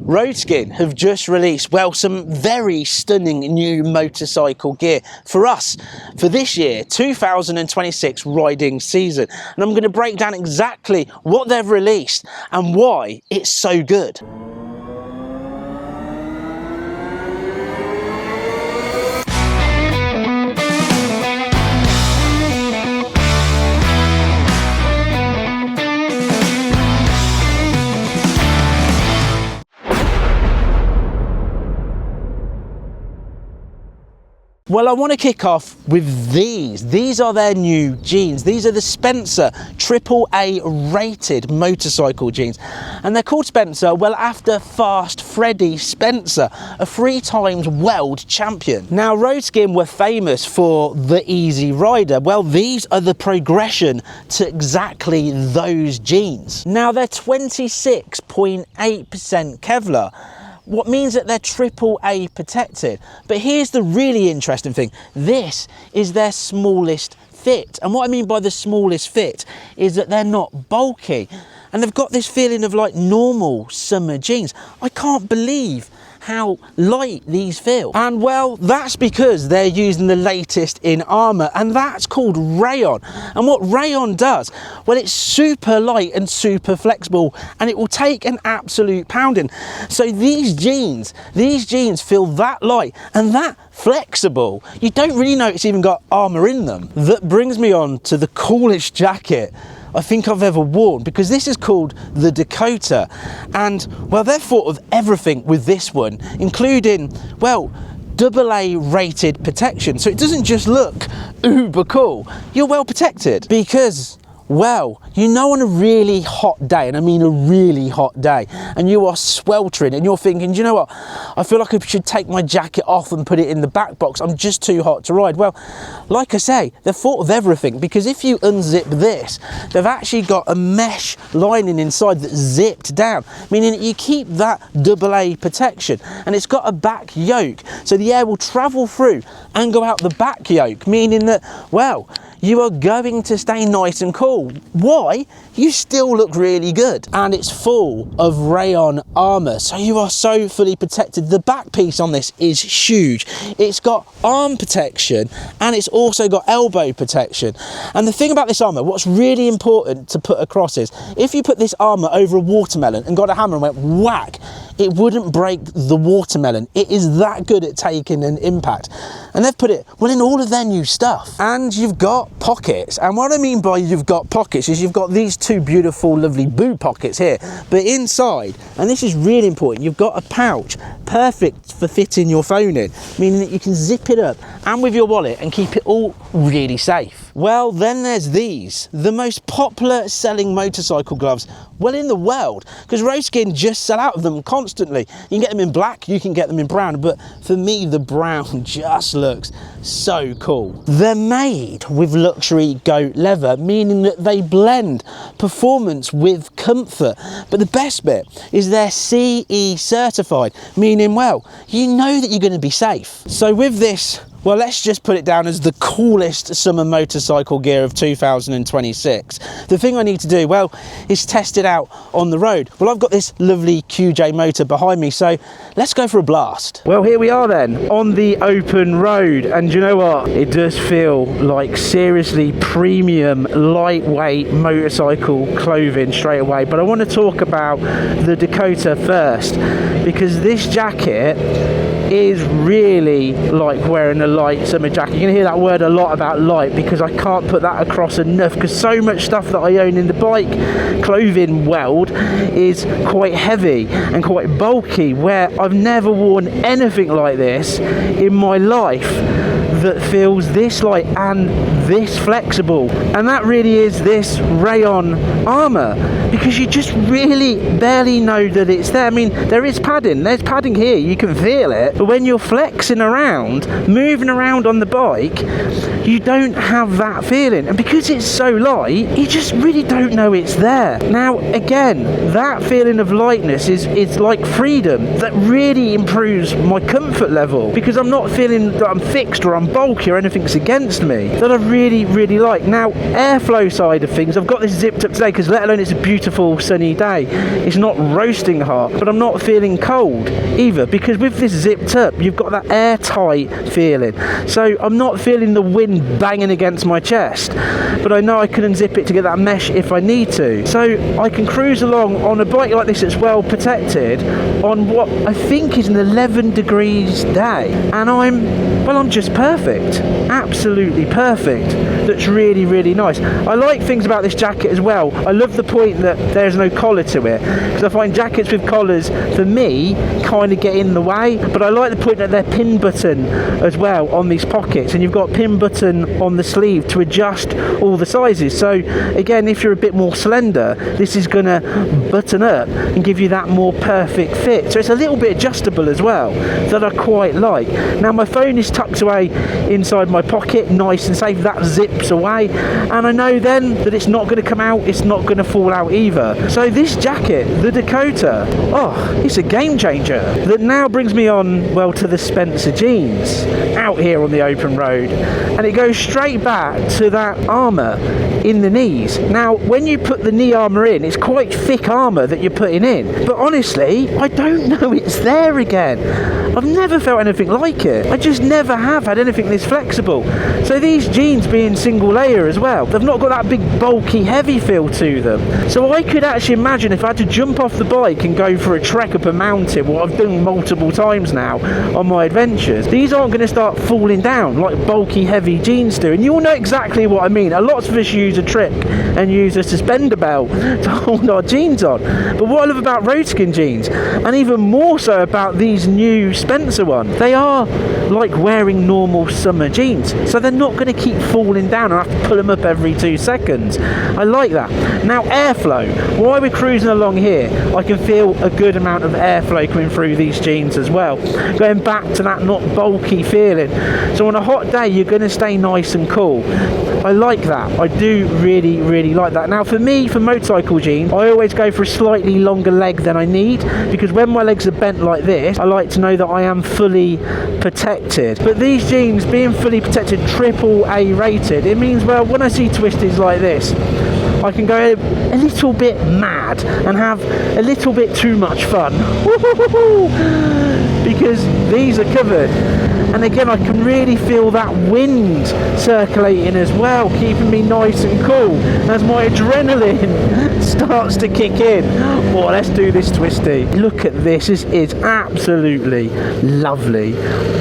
RoadSkin have just released, well, some very stunning new motorcycle gear for us for this year, 2026 riding season. And I'm going to break down exactly what they've released and why it's so good. Well, I want to kick off with these. These are their new jeans. These are the Spencer AAA rated motorcycle jeans. And they're called Spencer, well, after Fast Freddy Spencer, a 3-time world champion. Now, RoadSkin were famous for the Easy Rider. Well, these are the progression to exactly those jeans. Now, they're 26.8% Kevlar, what means that they're AAA protected. But here's the really interesting thing. This is their smallest fit. And what I mean by the smallest fit is that they're not bulky. And they've got this feeling of like normal summer jeans. I can't believe how light these feel. And well, that's because they're using the latest in armor, and that's called rayon. And what rayon does, well, it's super light and super flexible, and it will take an absolute pounding. So these jeans feel that light and that flexible. You don't really know it's even got armor in them. That brings me on to the coolest jacket I think I've ever worn, because this is called the Dakota. And well, they've thought of everything with this one, including, well, AA rated protection. So it doesn't just look uber cool, you're well protected. Because, well, you know, on a really hot day, and I mean a really hot day, and you are sweltering and you're thinking, do you know what, I feel like I should take my jacket off and put it in the back box, I'm just too hot to ride. Well, like I say, they've thought of everything, because if you unzip this, they've actually got a mesh lining inside that's zipped down, meaning that you keep that AA protection, and it's got a back yoke, so the air will travel through and go out the back yoke, meaning that, well, you are going to stay nice and cool. Why? You still look really good. And it's full of rayon armor, so you are so fully protected. The back piece on this is huge. It's got arm protection and it's also got elbow protection. And the thing about this armor, what's really important to put across is, if you put this armor over a watermelon and got a hammer and went whack, it wouldn't break the watermelon. It is that good at taking an impact. And they've put it, well, in all of their new stuff. And you've got pockets. And what I mean by you've got pockets is you've got these two beautiful, lovely boot pockets here. But inside, and this is really important, you've got a pouch, perfect for fitting your phone in, meaning that you can zip it up and with your wallet and keep it all really safe. Well, then there's these, the most popular selling motorcycle gloves, well, in the world, because RoadSkin just sell out of them constantly. You can get them in black, you can get them in brown, but for me, the brown just looks so cool. They're made with luxury goat leather, meaning that they blend performance with comfort. But the best bit is they're CE certified, meaning, well, you know that you're going to be safe. So with this, well, let's just put it down as the coolest summer motorcycle gear of 2026. The thing I need to do, well, is test it out on the road. Well, I've got this lovely QJ motor behind me, so let's go for a blast. Well, here we are then, on the open road, and you know what? It does feel like seriously premium, lightweight motorcycle clothing straight away. But I want to talk about the Dakota first, because this jacket is really like wearing a light summer jacket. You're gonna hear that word a lot about light, because I can't put that across enough, because so much stuff that I own in the bike clothing world is quite heavy and quite bulky, where I've never worn anything like this in my life that feels this light and this flexible. And that really is this rayon armor, because you just really barely know that it's there. I mean, there is padding, there's padding here, you can feel it, but when you're flexing around, moving around on the bike, you don't have that feeling. And because it's so light, you just really don't know it's there. Now, again, that feeling of lightness is like freedom that really improves my comfort level, because I'm not feeling that I'm fixed or I'm bulky or anything's against me, that I really, really like. Now, airflow side of things, I've got this zipped up today because let alone it's a beautiful sunny day, it's not roasting hot, but I'm not feeling cold either, because with this zipped up, you've got that airtight feeling. So I'm not feeling the wind banging against my chest, but I know I can unzip it to get that mesh if I need to. So I can cruise along on a bike like this that's well protected on what I think is an 11 degrees day, and I'm just perfect, absolutely perfect. That's really, really nice. I like things about this jacket as well. I love the point that there's no collar to it, because I find jackets with collars for me kind of get in the way, but I like the point that they're pin button as well on these pockets, and you've got pin button on the sleeve to adjust all the sizes. So again, if you're a bit more slender, this is going to button up and give you that more perfect fit. So it's a little bit adjustable as well, that I quite like. Now my phone is tucked away inside my pocket, nice and safe. That zips away, and I know then that it's not going to come out, it's not going to fall out either. So this jacket, the Dakota, it's a game changer. That now brings me on, well, to the Spencer jeans out here on the open road, and it goes straight back to that armour in the knees. Now when you put the knee armour in, it's quite thick armour that you're putting in, but honestly I don't know it's there again. I've never felt anything like it. I just never have had anything this flexible. So these jeans being single layer as well, they've not got that big bulky heavy feel to them. So I could actually imagine if I had to jump off the bike and go for a trek up a mountain, what I've done multiple times now on my adventures, these aren't going to start falling down like bulky heavy jeans do. And you'll know exactly what I mean. A lot of us use a trick and use a suspender belt to hold our jeans on. But what I love about RoadSkin jeans, and even more so about these new Spencer ones, they are like wearing normal summer jeans, so they're not going to keep falling down and I have to pull them up every 2 seconds. I like that. Now airflow, while we're cruising along here, I can feel a good amount of airflow coming through these jeans as well, going back to that not bulky feeling. So on a hot day you're going to stay nice and cool. I like that. I do really, really like that. Now for me, for motorcycle jeans, I always go for a slightly longer leg than I need, because when my legs are bent like this, I like to know that I am fully protected. But these jeans being fully protected, AAA rated, it means, well, when I see twisties like this, I can go a little bit mad and have a little bit too much fun. Because these are covered. And again, I can really feel that wind circulating as well, keeping me nice and cool as my adrenaline starts to kick in. Oh, let's do this twisty. Look at this. This is absolutely lovely.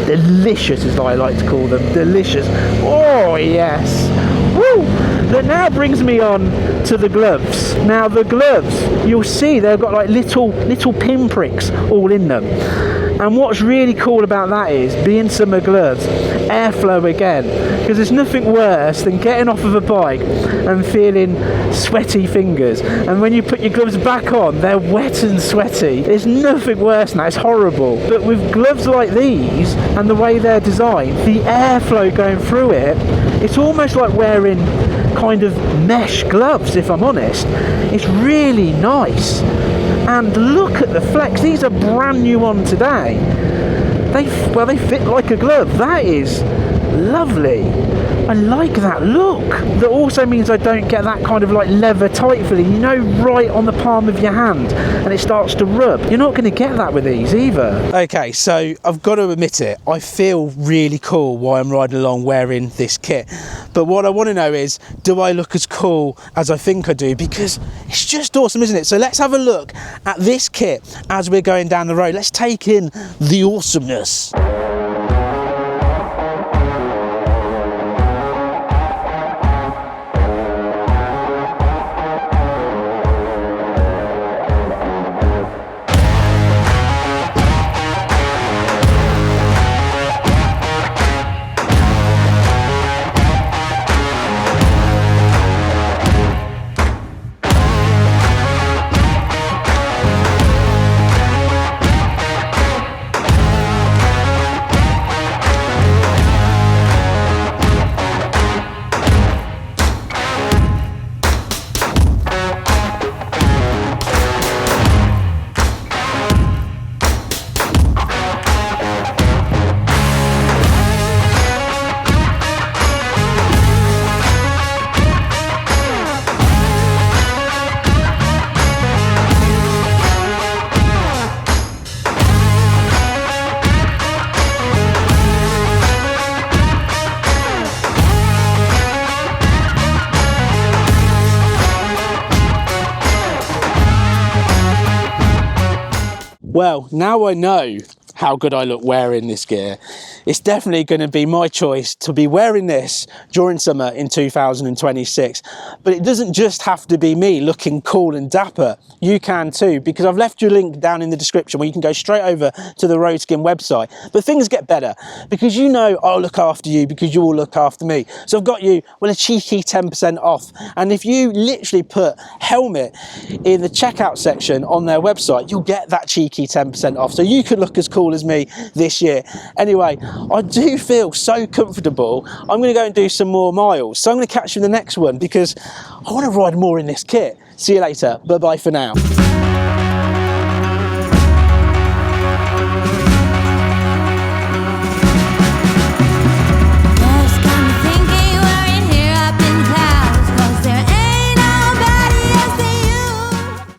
Delicious, as I like to call them. Delicious. Oh, yes. Woo! That now brings me on to the gloves. Now the gloves, you'll see they've got like little pinpricks all in them. And what's really cool about that is, being summer gloves, airflow again, because there's nothing worse than getting off of a bike and feeling sweaty fingers, and when you put your gloves back on they're wet and sweaty. There's nothing worse than that. It's horrible. But with gloves like these and the way they're designed, the airflow going through it, it's almost like wearing kind of mesh gloves, if I'm honest. It's really nice. And look at the flex. These are brand new on today. They fit like a glove. That is lovely. I like that look. That also means I don't get that kind of like leather tight feeling, you know, right on the palm of your hand, and it starts to rub. You're not going to get that with these either. Okay, so I've got to admit it, I feel really cool while I'm riding along wearing this kit. But what I want to know is, do I look as cool as I think I do? Because it's just awesome, isn't it? So let's have a look at this kit as we're going down the road. Let's take in the awesomeness. Well, now I know how good I look wearing this gear. It's definitely going to be my choice to be wearing this during summer in 2026. But it doesn't just have to be me looking cool and dapper. You can too, because I've left you a link down in the description where you can go straight over to the RoadSkin website. But things get better, because you know I'll look after you because you will look after me. So I've got you, well, a cheeky 10% off. And if you literally put helmet in the checkout section on their website, you'll get that cheeky 10% off. So you could look as cool as me this year. Anyway, I do feel so comfortable. I'm going to go and do some more miles. So I'm going to catch you in the next one because I want to ride more in this kit. See you later. Bye-bye for now.